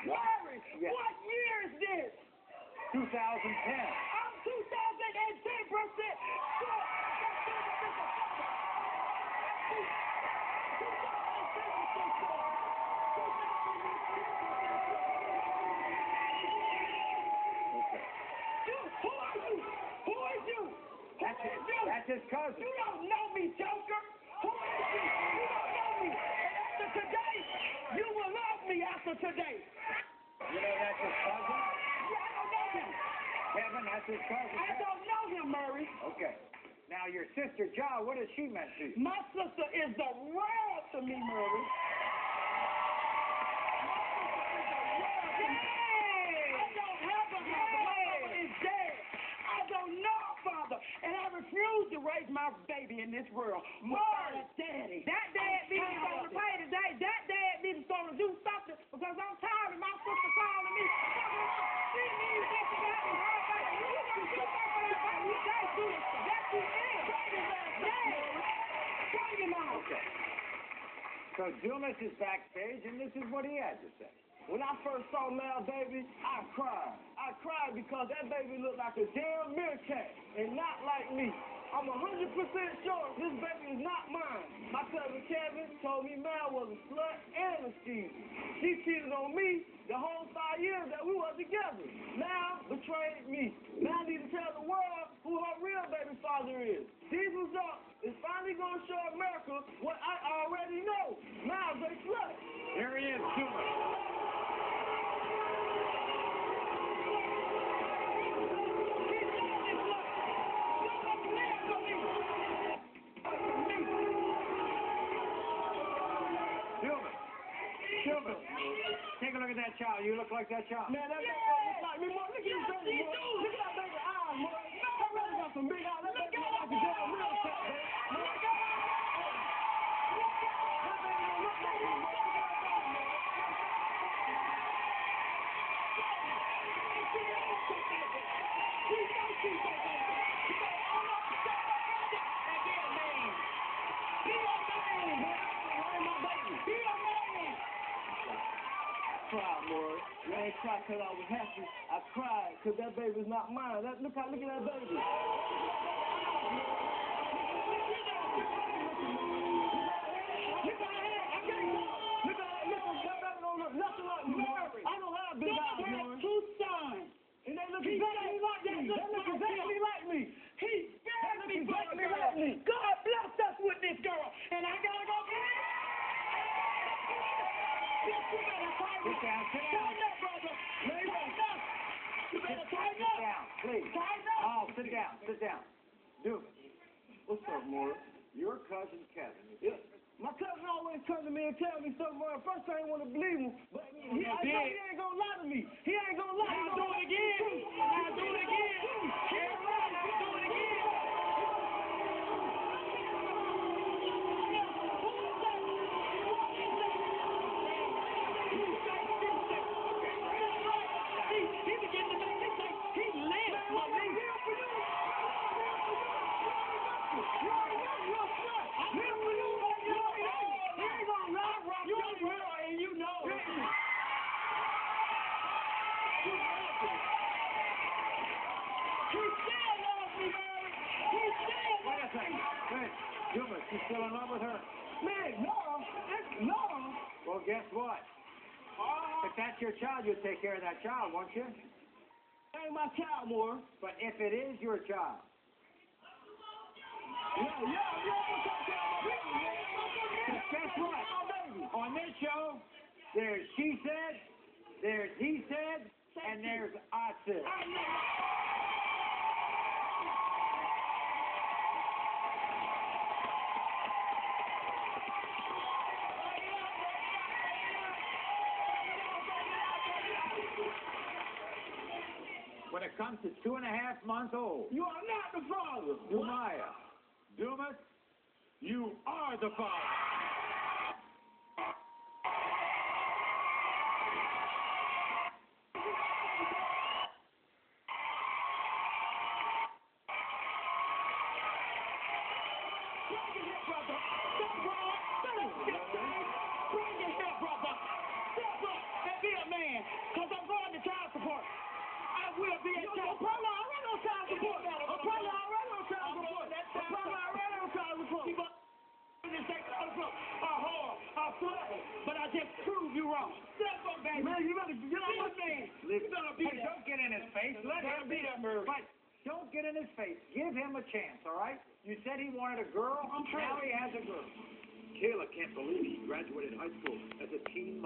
Larry, Yes. what year is this? 2010. I'm 2010%. Okay. Who are you? Who is you? That's his cousin. You don't know me, Joker. Who is you? You don't know me. And after today, you will love me after today. You know that's his cousin? Yeah, I don't know him. Kevin, that's his cousin. I Kevin. don't know him, Murray. Okay. Now, your sister, Jo, what has she meant to you? My sister is the world to me, Murray. I don't have a mother. My mother is dead. I don't know a father. And I refuse to raise my baby in this world without a daddy. That dad needs to pay today. That dad needs to do something because I'm tired of my sister calling me. She needs that to get me right back. You gonna do something for that baby? That's you. That's you is. Bring him out. Okay. So Dumas is backstage, and this is what he had to say. When I first saw Lil Baby, I cried. I cried because that baby looked like a damn meerkat and not like me. I'm 100% sure this baby is not mine. My cousin Kevin told me Mel was a slut and a skeezer. She cheated on me the whole 5 years that we were together. Now betrayed me. Now I need to tell the world who her real baby father is. Jesus up is finally going to show America what I already know. Miles a slut. Here he is, Dumas. Dumas, take a look at that child. You look like that child. Man, that baby looks like me, boy. Look at his baby, boy. Look at that baby eyes, boy. That baby got some big eyes. That baby look like a damn meerkat, boy. That baby don't look like me, boy. Look at that baby, boy. I cried, boy. You ain't cried because I was happy. I cried because that baby's not mine. Look at that baby. Nothing like me, boy. I don't have big eyes, boy. Two sons. And they look exactly like me. They look exactly like me. He spared me from exactly the like me. God bless us with this girl. And I gotta go get it. You better tighten Sit down, sit down. Tighten up, brother. Tighten up. You better tighten Sit up. down, please. Tighten up. Oh, sit down, sit down. Dumas, What's up, Morris? your cousin Kevin. Yeah. My cousin always come to me and tell me something. First I ain't want to believe him, but I know he ain't gonna lie to me. He ain't gonna lie. Now do it again. Now do it again. Yeah, right. Now do it again. He began to make me say, he lives for me. Wait, Dumas, you still in love with her? Man, no. Well, guess what? If that's your child, you'll take care of that child, won't you? That ain't my child, Morris. But if it is your child, guess what? On this show, there's she said, there's he said, and there's I said. When it comes to 2.5 months old, You are not the father. Dumaya, Dumas, you are the father. Bring it here, brother. Step up and be a man, because I'm going to child support. I will be a child support. I'm already on child support. I'm probably already on child support. I'm probably already on child support. But I just proved you wrong. Step up, baby. Man, you better get on my man. Hey, don't get in his face. Let him be that bird. But don't get in his face. Give him a chance, all right? You said he wanted a girl. Now he has a girl. Kayla can't believe he graduated high school as a teen